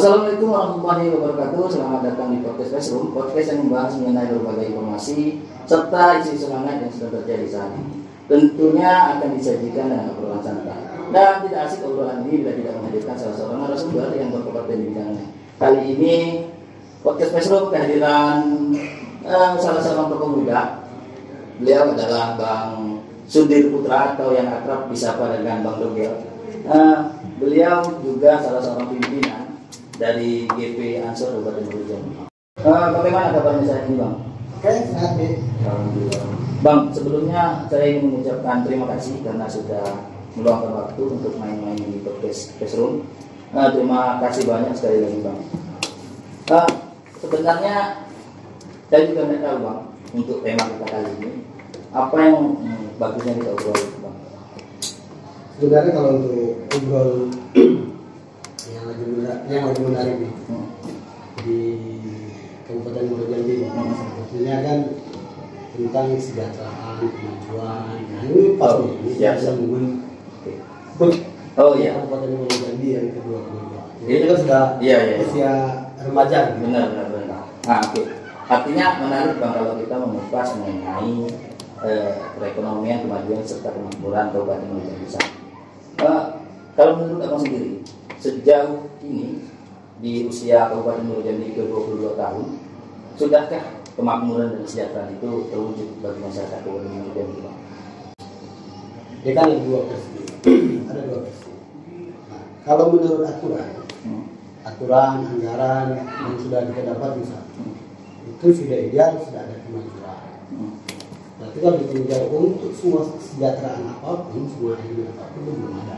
Assalamualaikum warahmatullahi wabarakatuh. Selamat datang di podcast Classroom, podcast yang membahas mengenai berbagai informasi serta isu-isu hangat yang sedang terjadi saat ini. Tentunya akan disajikan dengan obrolan santai. Dan tidak asik obrolan ini bila tidak menghadirkan salah seorang narasumber yang berkompeten di bidangnya. Kali ini podcast Classroom kehadiran salah seorang tokoh muda. Beliau adalah Bang Sundir Putra atau yang akrab disapa dengan Bang Dogel. Beliau juga salah seorang pimpinan dari GP Ansor Kabupaten Bogor Jambi. Bagaimana kabarnya saat ini, Bang? Oke, sehat nih. Alhamdulillah. Bang, sebelumnya saya ingin mengucapkan terima kasih karena sudah meluangkan waktu untuk main-main di podcast Classroom. Terima kasih banyak sekali lagi, Bang. Sebenarnya saya juga tidak tahu, Bang, untuk tema kita kali ini apa yang bagusnya kita obrol, Bang. Sebenarnya kalau untuk obrol yang lagi menarik nih di Kabupaten Bogor Jambi, sebetulnya kan tentang kesejahteraan, kemajuan. Nah ini pas nih, ini bisa mengundang Kabupaten Bogor Jambi yang kedua. Ini kan sudah usia remaja. Benar. Nah, oke. Artinya menarik, Bang, kalau kita mengupas mengenai perekonomian, kemajuan serta kemakmuran Kabupaten Bogor Jambi. Kalau menurut Abang sendiri, sejauh ini di usia Kabupaten Bogor Jambi ke 22 tahun, sudahkah kemakmuran dan kesejahteraan itu terwujud bagi masyarakat Kabupaten Bogor Jambi? Dia kan ada dua versi. Nah, kalau menurut aturan anggaran yang sudah kita dapat misalnya, itu sudah ideal, sudah ada kemajuan. Tapi kalau ditinjau untuk semua kesejahteraan apapun, semua ilmu apapun itu belum ada.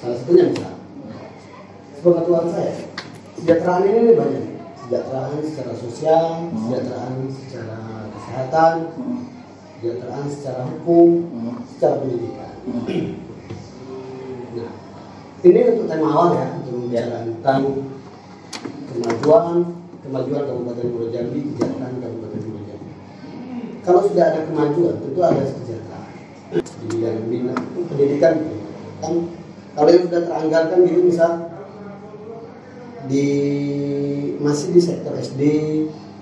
Salah satunya misalnya, sepengetahuan saya, kesejahteraan ini banyak. Kesejahteraan secara sosial, kesejahteraan secara kesehatan, kesejahteraan secara hukum, secara pendidikan. Nah, ini untuk tema awal ya, untuk membicarakan tentang kemajuan Kabupaten Bogor Jambi, kesejahteraan Kabupaten Bogor Jambi. Kalau sudah ada kemajuan, tentu ada kesejahteraan. Di bidang pendidikan kan, kalau yang sudah teranggarkan gitu misal masih di sektor SD,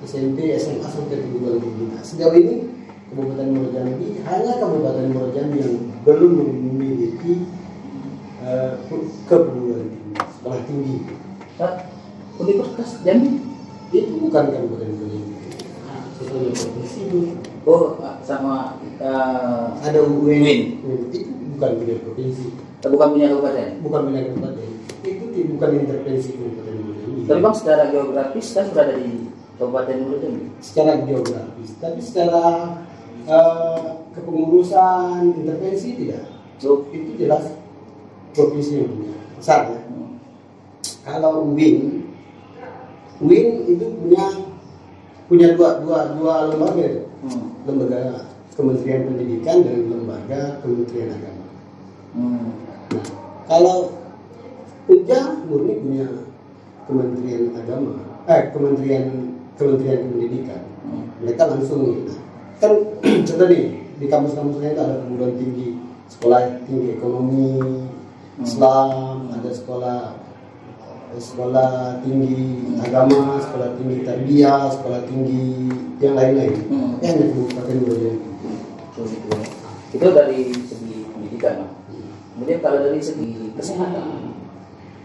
SMP, SMA sampai perguruan tinggi. Sejauh ini Kabupaten Bogor Jambi hanya Kabupaten Bogor Jambi yang belum memiliki perguruan tinggi, sekolah tinggi. Universitas Jambi itu bukan Kabupaten Bogor Jambi, sesuai provinsi. Sama ada UIN. itu bukan punya provinsi. Bukan punya kabupaten. Itu bukan intervensi Kabupaten Bogor Jambi. Tapi Bang, secara geografis kan berada di Kabupaten Bogor Jambi. Secara geografis, tapi secara kepengurusan intervensi tidak. Itu jelas provinsi yang punya besar ya. Kalau UIN itu punya dua lembaga itu. Lembaga Kementerian Pendidikan dan lembaga Kementerian Agama. Nah, kalau Unja murni punya Kementerian Agama, Kementerian Pendidikan. Mereka langsung kan contoh nih di kampus-kampusnya itu ada perguruan tinggi, sekolah tinggi ekonomi Islam, ada sekolah tinggi agama, sekolah tinggi tarbiyah, sekolah tinggi yang lain-lain. Yang di Kabupaten Bogor Jambi. Itu dari segi pendidikan, Bang. Kemudian kalau dari segi kesehatan,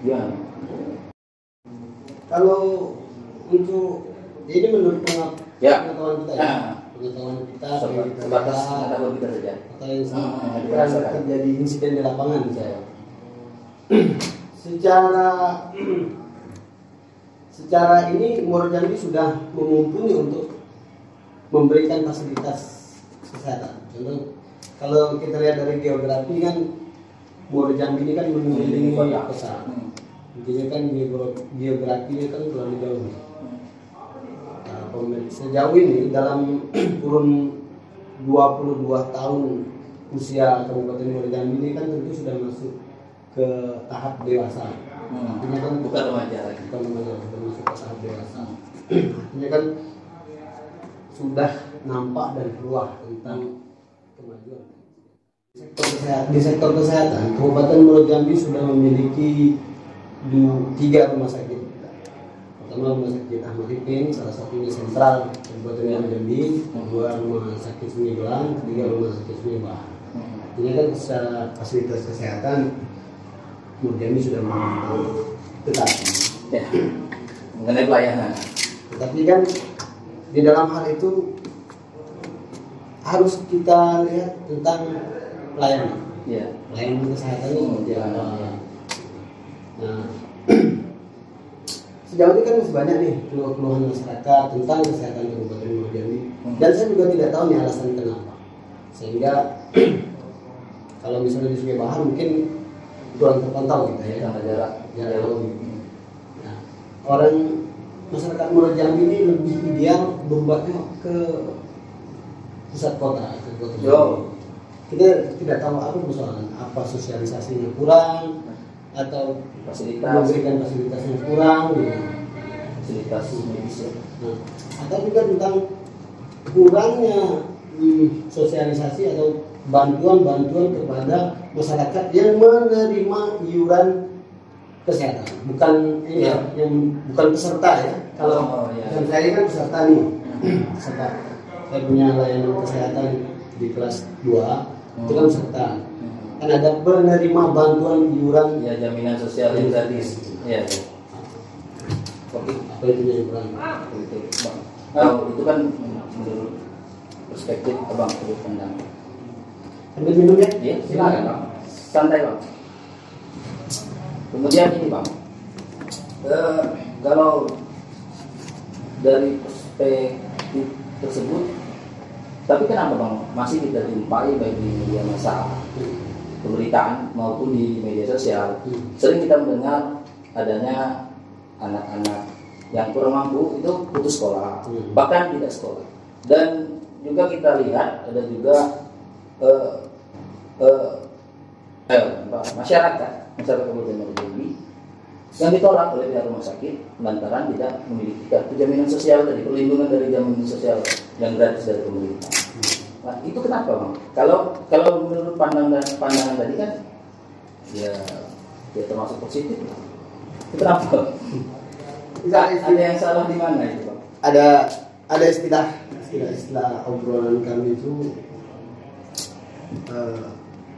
gimana? Kalau untuk ini menurut pengetahuan kita ya, pengetahuan kita sebatas pengetahuan kita saja. Atau yang terjadi insiden di lapangan saya. Secara ini Bogor Jambi sudah mumpuni untuk memberikan fasilitas kesehatan. Contoh, kalau kita lihat dari geografi kan Bogor Jambi ini kan mengelilingi kota. Intinya kan geografinya kan terlalu jauh. Nah, sejauh ini dalam kurun 22 tahun usia Kabupaten Bogor Jambi ini kan tentu sudah masuk ke tahap dewasa. Artinya kan bukan remaja lagi. Sudah masuk ke tahap dewasa. Artinya kan sudah nampak dan keluar tentang kemajuan. Di sektor kesehatan, Kabupaten Bogor Jambi sudah memiliki tiga rumah sakit. Pertama rumah sakit Ahmad Ipin, salah satunya sentral Kabupaten Jambi, kedua rumah sakit Sungai Belang, ketiga rumah sakit Sungai Bahar. Ini kan secara fasilitas kesehatan Jambi sudah memang tetap. Ya. Mengenai pelayanan. Tetapi kan di dalam hal itu harus kita lihat tentang pelayanan. Ya. Pelayanan kesehatan itu seperti apa? Nah, sejauh ini kan masih banyak nih keluhan masyarakat tentang kesehatan Kabupaten Jambi. Dan saya juga tidak tahu nih alasan kenapa. Sehingga kalau misalnya di Sungai Bahar mungkin kurang terpantau kita ya, Karena jarak. jauh. Nah, orang masyarakat Muara Jambi ini lebih ideal berobatnya ke pusat kota, ke kota Jambi. Kita tidak tahu apa persoalan, apa sosialisasinya kurang atau memberikan fasilitas yang kurang, gitu. Fasilitas medis. Nah, atau juga tentang kurangnya sosialisasi atau bantuan-bantuan kepada masyarakat yang menerima iuran kesehatan, bukan yang bukan peserta ya. Kalau dan saya kan peserta nih, peserta. Saya punya layanan kesehatan di kelas 2, itu kan peserta. Kan ada penerima bantuan iuran Ya, jaminan sosial yang gratis. Ya. Oke, apa itu yang kurang? Itu, Bang. Kalau itu kan menurut perspektif Abang, sudut pandang. Ambil minum ya? Iya, silakan Bang. Santai Bang. Kemudian ini Bang, kalau dari perspektif tersebut, tapi kenapa Bang masih kita jumpai baik di media massa, pemberitaan maupun di media sosial, sering kita mendengar adanya anak-anak yang kurang mampu itu putus sekolah, bahkan tidak sekolah. Dan juga kita lihat ada juga masyarakat Kabupaten Jambi yang ditolak oleh pihak rumah sakit lantaran tidak memiliki kartu jaminan sosial tadi, perlindungan dari jaminan sosial yang gratis dari pemerintah. Nah, itu kenapa Bang? Kalau menurut pandangan tadi kan ya termasuk positif. Itu kenapa? Ada yang salah di mana itu Bang? Ada istilah obrolan kami itu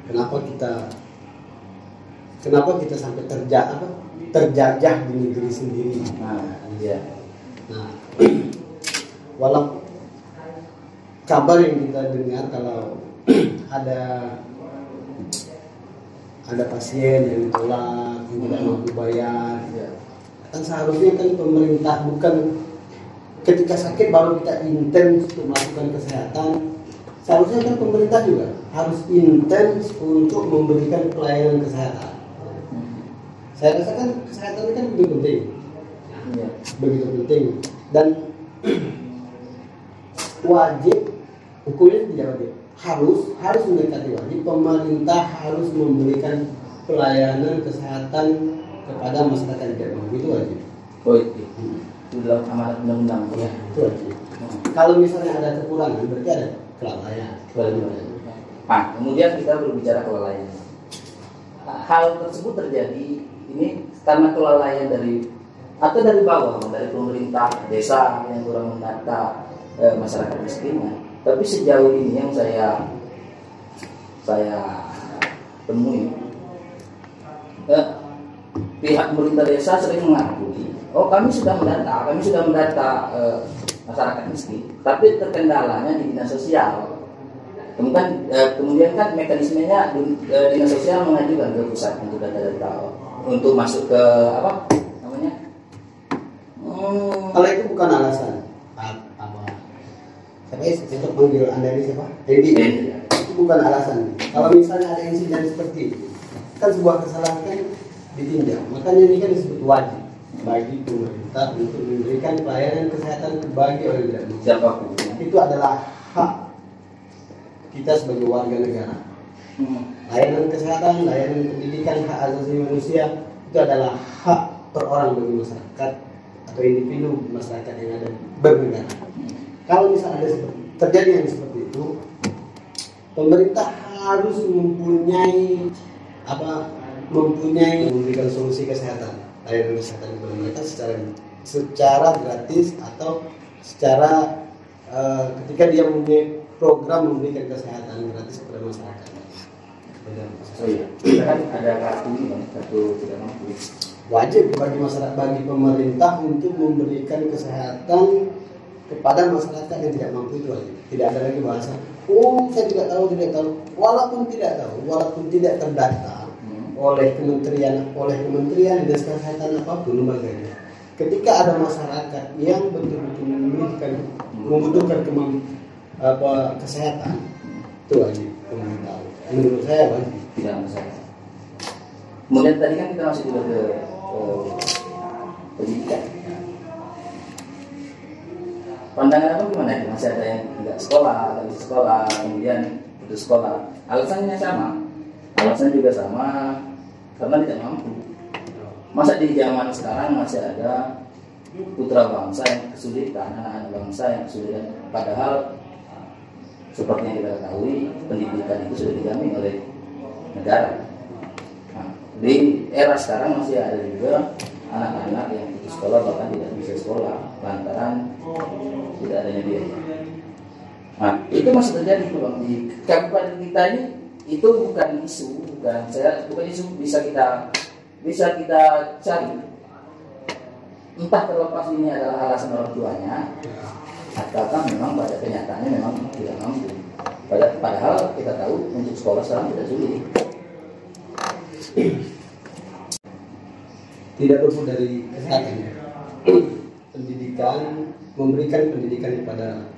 kenapa kita sampai terjajah di negeri sendiri. Iya. Nah, walau kabar yang kita dengar kalau ada pasien yang ditolak, yang tidak mampu bayar, kan seharusnya kan pemerintah bukan ketika sakit baru kita intens untuk melakukan kesehatan. Seharusnya kan pemerintah juga harus intens untuk memberikan pelayanan kesehatan. Saya rasa kan kesehatan ini kan begitu penting, begitu penting dan wajib, hukumnya tidak wajib, harus mendekati wajib. Pemerintah harus memberikan pelayanan kesehatan kepada masyarakat tidak mampu, itu wajib. Itu dalam amanat undang-undang. Ya, itu wajib. Kalau misalnya ada kekurangan, berarti ada kelalaian. Nah, kemudian kita berbicara kelalaian. Hal tersebut terjadi ini karena kelalaian dari bawah, dari pemerintah desa yang kurang mendata masyarakat miskinnya. Tapi sejauh ini yang saya temui, pihak pemerintah desa sering mengakui, kami sudah mendata masyarakat miskin, tapi terkendalanya di dinas sosial. Kemudian kan mekanismenya dinas sosial mengajukan ke pusat untuk data untuk masuk ke apa namanya? Kalau itu bukan alasan. Siapa panggil Anda ini siapa? Dedi. Itu bukan alasan. Kalau misalnya ada insiden seperti itu, kan sebuah kesalahan kan ditinjau. Makanya ini kan disebut wajib bagi pemerintah untuk memberikan pelayanan kesehatan bagi orang tidak mampu. Siapapun. Itu adalah hak kita sebagai warga negara. Layanan kesehatan, layanan pendidikan, hak asasi manusia itu adalah hak per orang bagi masyarakat atau individu masyarakat yang ada bernegara. Kalau misalnya ada terjadi yang seperti itu, pemerintah harus mempunyai memberikan solusi kesehatan layanan kesehatan kepada mereka secara gratis atau secara ketika dia mempunyai program memberikan kesehatan gratis kepada masyarakat. Oh iya, kita kan ada kartu ini kan, kartu tidak mampu. Wajib bagi masyarakat, bagi pemerintah untuk memberikan kesehatan kepada masyarakat yang tidak mampu, itu wajib. Tidak ada lagi bahasa, oh saya tidak tahu, walaupun tidak tahu, walaupun tidak terdaftar oleh kementerian dinas kesehatan apapun lembaganya. Ketika ada masyarakat yang betul-betul membutuhkan kesehatan, itu wajib pemerintah. Menurut saya wajib. Tidak masalah. Kemudian tadi kan kita masih juga ke pendidikan. Pandangan apa gimana? Masih ada yang tidak sekolah, habis sekolah, kemudian putus sekolah. Alasannya sama. Alasan juga sama, karena tidak mampu. Masa di zaman sekarang masih ada putra bangsa yang kesulitan, anak-anak bangsa yang kesulitan. Padahal seperti yang kita ketahui, pendidikan itu sudah dijamin oleh negara. Nah, di era sekarang masih ada juga anak-anak yang putus sekolah bahkan tidak bisa sekolah lantaran tidak adanya biaya. Nah, itu masih terjadi Bang. Di kabupaten kita ini itu bukan isu, bukan isu bisa kita cari. Entah terlepas ini adalah alasan orang tuanya, ataukah memang pada kenyataannya memang tidak mampu. Padahal kita tahu untuk sekolah sekarang tidak sulit. Tidak luput dari kesehatan. Pendidikan, memberikan pendidikan kepada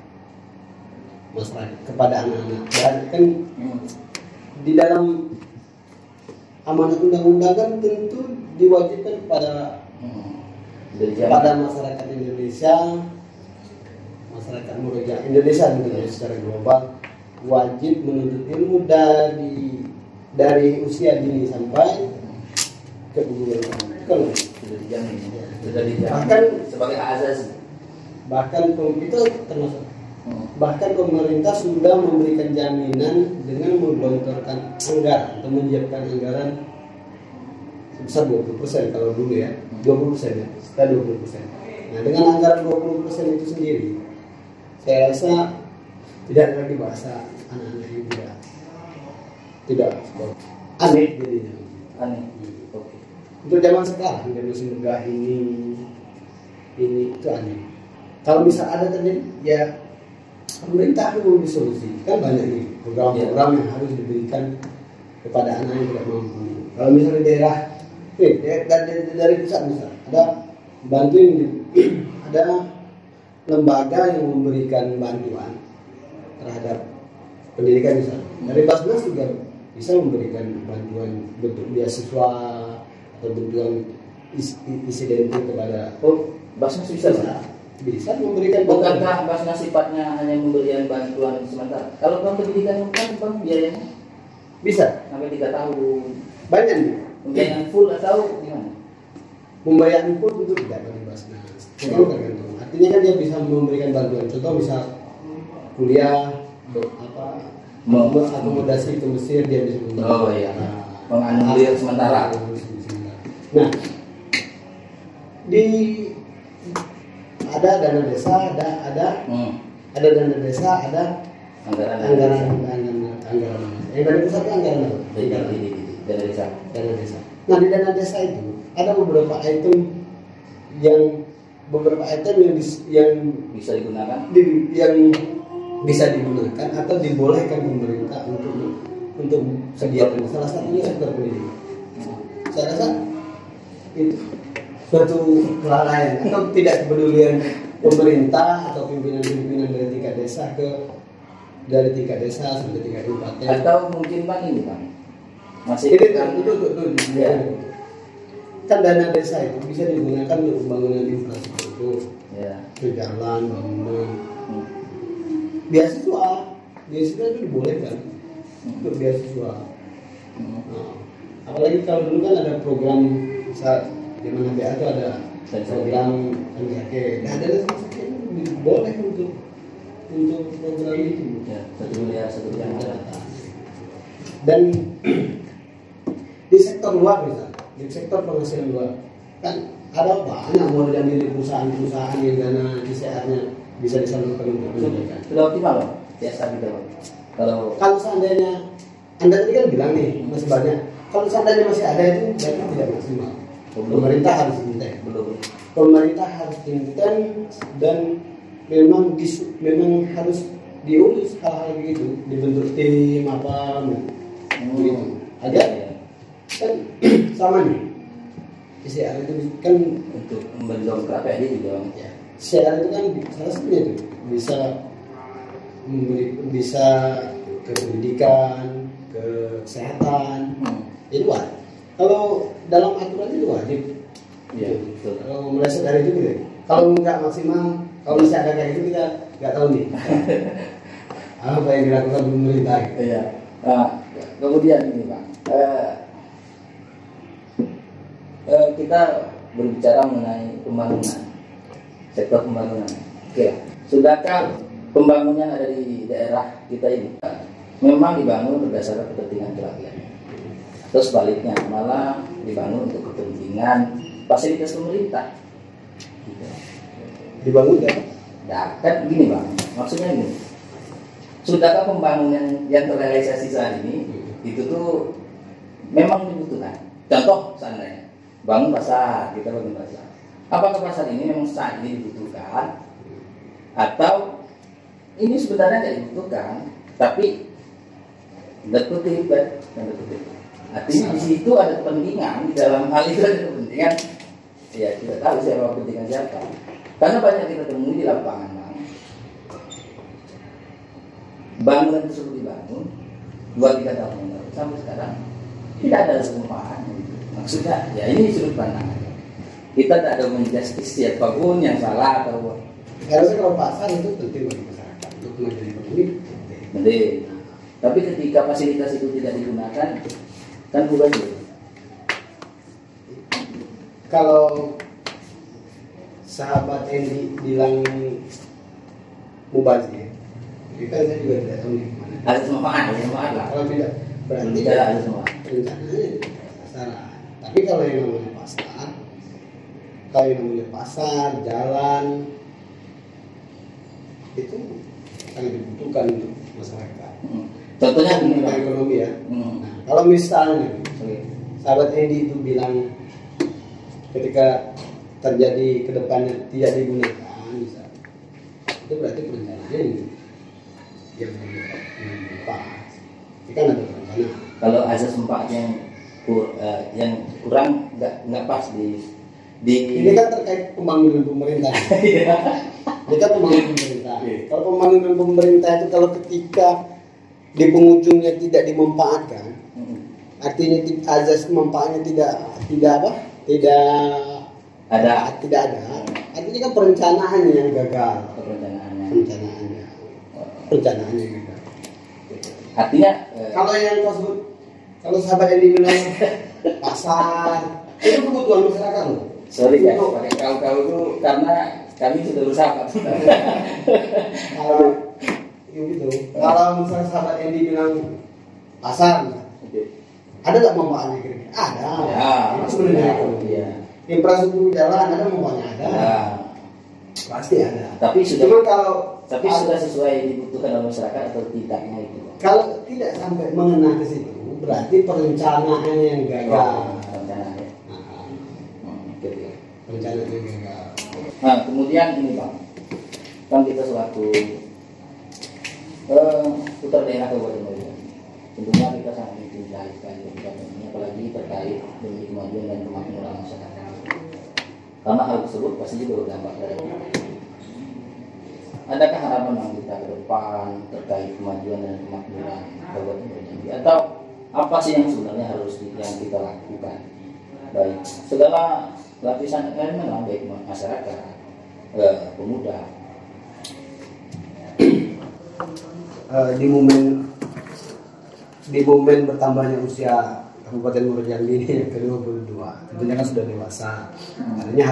masyarakat, kepada anak-anak. Dan kan di dalam amanat undang-undang kan tentu diwajibkan kepada masyarakat Indonesia, masyarakat Murid Indonesia secara global wajib menuntut ilmu dari usia dini sampai keguguran. Kalau sudah dijamin bahkan sebagai hak asasi. Bahkan itu termasuk. Bahkan pemerintah sudah memberikan jaminan dengan menggelontorkan anggaran atau menyiapkan anggaran sebesar 20% kalau dulu ya, 20% ya, sekitar 20%. Nah, dengan anggaran 20% itu sendiri, saya rasa tidak ada lagi bahasa anak-anak yang tidak aneh jadinya. Aneh. Oke. Untuk zaman sekarang, generasi megah ini itu aneh. Kalau bisa ada terjadi, ya pemerintah harus memberi solusi. Kan banyak nih program-program yang harus diberikan kepada anak yang tidak mampu. Kalau misalnya daerah, dari pusat misal ada ada lembaga yang memberikan bantuan terhadap pendidikan misalnya. Dari Basnas juga bisa memberikan bantuan bentuk beasiswa atau bantuan insidentif kepada Basnas bisa memberikan bantuan. Bukankah Basnas sifatnya hanya memberikan bantuan sementara? Kalau pendidikan kan biayanya bisa sampai 3 tahun. Banyak nih. Pembiayaan full atau gimana? Pembayaran full itu tidak bagi Basnas. Itu tergantung. Artinya kan dia bisa memberikan bantuan. Contoh misal kuliah akomodasi ke Mesir dia bisa memberikan. Oh iya. Menganulir sementara. Nah, ada dana desa, ada dana desa, ada anggaran. Yang dari pusat itu anggaran. Dana desa. Nah, di dana desa itu ada beberapa item yang bisa digunakan, yang bisa digunakan atau dibolehkan pemerintah untuk kegiatan. Salah satunya sektor pendidikan. Saya rasa itu suatu kelalaian atau tidak kepedulian pemerintah atau pimpinan-pimpinan dari tingkat desa sampai tingkat kabupaten. Atau mungkin Bang ini Bang masih itu ya. Kan dana desa itu bisa digunakan untuk pembangunan infrastruktur, jalan, bangunan, beasiswa itu dibolehkan untuk beasiswa. Nah, apalagi kalau dulu kan ada program saat zaman BA itu ada program MKK. Nah, ada boleh untuk program itu. Satu yang ada. Dan di sektor luar misalnya, di sektor penghasilan luar kan ada banyak model yang dari perusahaan-perusahaan yang dana CSR-nya bisa disalurkan untuk pendidikan. Sudah optimal loh CSR gitu. Kalau seandainya Anda tadi kan bilang nih masih banyak. Kalau seandainya masih ada itu berarti tidak maksimal. Pemerintah harus intent. Pemerintah harus intent dan memang harus diurus hal-hal begitu, dibentuk tim apa begitu. Agar kan sama nih. PCR itu kan untuk mendongkrak dia juga ya. PCR itu kan salah satunya itu bisa ke pendidikan, ke kesehatan, itu wajib. Kalau dalam aturan itu wajib. Iya, betul. Kalau meleset dari itu gitu. Kalau nggak maksimal, kalau masih ada kayak gitu kita nggak tahu nih apa yang dilakukan pemerintah. Iya. Nah, kemudian ini Pak, kita berbicara mengenai pembangunan, sektor pembangunan. Oke, sudahkah pembangunan ada di daerah kita ini memang dibangun berdasarkan kepentingan rakyat, atau sebaliknya malah dibangun untuk kepentingan fasilitas pemerintah? Dibangun kan? Nah, kan gini Bang, maksudnya gini, sudahkah pembangunan yang terrealisasi saat ini itu tuh memang dibutuhkan? Contoh seandainya bangun pasar, kita bangun pasar. Apakah pasar ini memang saat ini dibutuhkan, atau ini sebenarnya tidak dibutuhkan, tapi terkutip. Artinya di situ ada kepentingan, di dalam hal itu ada kepentingan. Ya kita tahu siapa kepentingan siapa. Karena banyak kita temui di lapangan, bangunan tersebut dibangun 2-3 tahun yang lalu sampai sekarang tidak ada seumpaan. Maksudnya ya ini sudut pandang. Kita tidak ada menjustis siapapun yang salah atau harusnya kalau pasar itu penting bagi masyarakat untuk kemajuan ekonomi penting. Tapi ketika fasilitas itu tidak digunakan kan bukan gitu. Kalau sahabat Endi bilang mubazir, itu kan saya juga tidak tahu di mana. Ada manfaat lah. Kalau tidak berarti tidak ada semua. Rencananya pasaran. Tapi kalau yang namanya pasar, jalan itu sangat dibutuhkan untuk masyarakat. Contohnya gini Pak, ekonomi ya. Nah, kalau misalnya sahabat Endi itu bilang ketika terjadi ke depannya tidak digunakan, bisa itu berarti perencanaannya yang pas. Itu kan ada rencana. Kalau azas manfaatnya yang kurang nggak pas di ini kan terkait pembangunan pemerintah. Ini kan pembangunan pemerintah. Kalau pembangunan pemerintah itu kalau ketika di penghujungnya tidak dimanfaatkan, artinya azas manfaatnya tidak ada. Artinya kan perencanaannya yang gagal. Perencanaannya yang gagal. Artinya kalau sahabat yang dibilang pasar itu kebutuhan masyarakat loh. Sorry ya, pakai kau itu karena kami sudah berusaha. Kalau misalnya sahabat yang dibilang pasar, ada nggak manfaatnya kira-kira? Ada. Ya, itu sebenarnya. Iya. Infrastruktur jalan ada manfaatnya ada. Ya. Pasti ada. Tapi sudah sesuai dibutuhkan oleh masyarakat atau tidaknya itu. Kalau tidak sampai mengena ke situ, berarti perencanaannya yang gagal. Rencananya. Perencanaan yang gagal. Nah, kemudian ini Bang, kan kita selaku putra daerah Kabupaten Mojo, tentunya kita sangat mencintai sekali kebijakan ini, apalagi terkait demi kemajuan dan kemakmuran masyarakat. Karena hal tersebut pasti juga berdampak pada kita. Adakah harapan kita ke depan terkait kemajuan dan kemakmuran Kabupaten Mojo, atau apa sih yang sebenarnya harus yang kita lakukan? Baik segala lapisan elemen, baik masyarakat, pemuda. Di momen bertambahnya usia Kabupaten Muaro Jambi ini yang ke-22, tentunya kan sudah dewasa. Artinya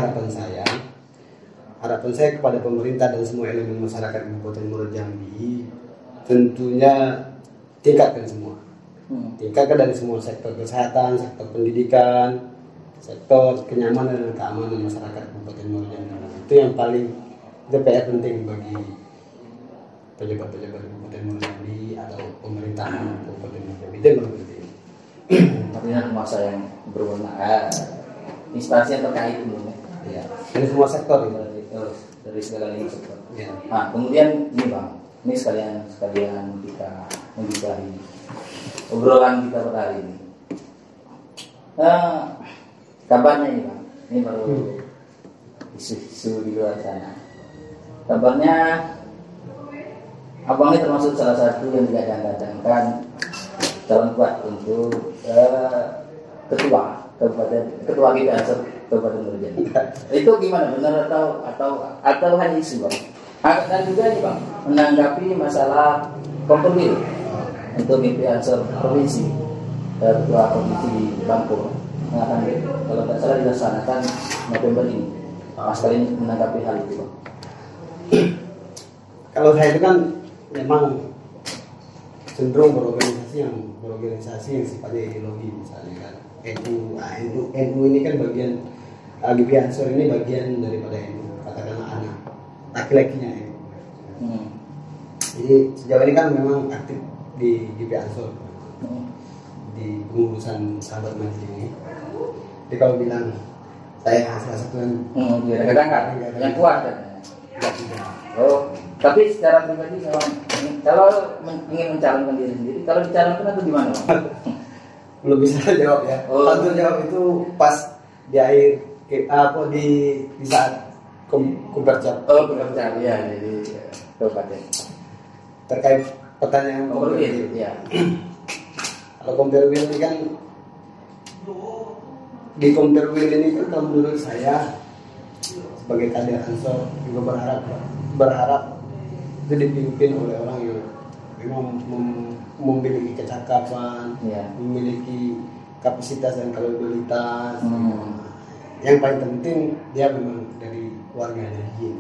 harapan saya kepada pemerintah dan semua elemen masyarakat Kabupaten Muaro Jambi, tentunya tingkatkan semua. Tingkatkan dari semua sektor kesehatan, sektor pendidikan, sektor kenyamanan dan keamanan masyarakat Kabupaten Muaro Jambi. Itu yang paling PR penting bagi pejabat-pejabat Kabupaten Muaro Jambi atau pemerintahan Kabupaten Muaro Jambi. Itu yang paling penting. Artinya masa yang berwenang, instansi yang terkait dulu. Ya, dari semua sektor itu. Dari segala lini sektor. Ya. Nah, kemudian ini Bang, ini sekalian kita membicara obrolan kita pada hari ini. Kabarnya ini Bang, ini baru isu-isu di luar sana. Kabarnya Abang ini termasuk salah satu yang digadang-gadangkan calon kuat untuk ketua kita Kabupaten Muaro Jambi. Itu gimana, benar atau hanya isu Bang? Dan juga ini Bang, menanggapi masalah kompromi untuk BP Ansor provinsi, ketua provinsi di Bangko yang akan kalau tidak salah dilaksanakan November ini. Mas kali ini menanggapi hal itu Bang. Kalau saya itu kan memang cenderung berorganisasi yang sifatnya ideologi, misalnya kan NU ini kan bagian GP Ansor ini bagian daripada NU, katakanlah anak laki-lakinya NU. Jadi sejauh ini kan memang aktif di GP Ansor, di pengurusan sahabat Majid ini. Jadi kalau bilang saya salah satu yang kuat kan? Oh, tapi secara pribadi kalau ingin mencalonkan diri sendiri, kalau dicalonkan itu gimana Bang? Belum bisa jawab ya. Tentu jawab itu pas di akhir di saat Kumpercap. Kumpercap ya, jadi kabupaten. Terkait pertanyaan Komperwil, ya. Kalau Komperwil ini kan di Komperwil ini kan kalau menurut saya sebagai kader Ansor juga berharap itu dipimpin oleh orang yang memang memiliki kecakapan, memiliki kapasitas dan kapabilitas. Yang paling penting dia memang dari warga Najin.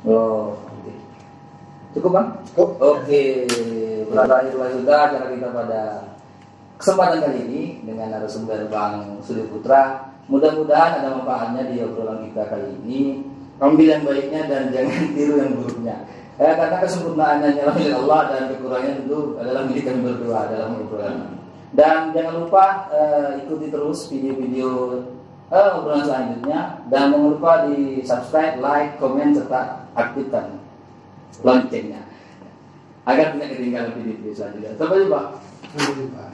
Oh, cukup Bang? Cukup. Oke, berakhir sudah acara kita pada kesempatan kali ini dengan narasumber Bang Sudi Putra. Mudah-mudahan ada manfaatnya di obrolan kita kali ini. Ambil yang baiknya dan jangan tiru yang buruknya. Karena kesempurnaan hanyalah milik Allah dan kekurangannya tentu adalah milik kami berdua dalam obrolan. Dan jangan lupa ikuti terus video-video obrolan selanjutnya, dan jangan lupa di subscribe, like, komen, serta aktifkan loncengnya agar tidak ketinggalan video-video selanjutnya. Sampai jumpa.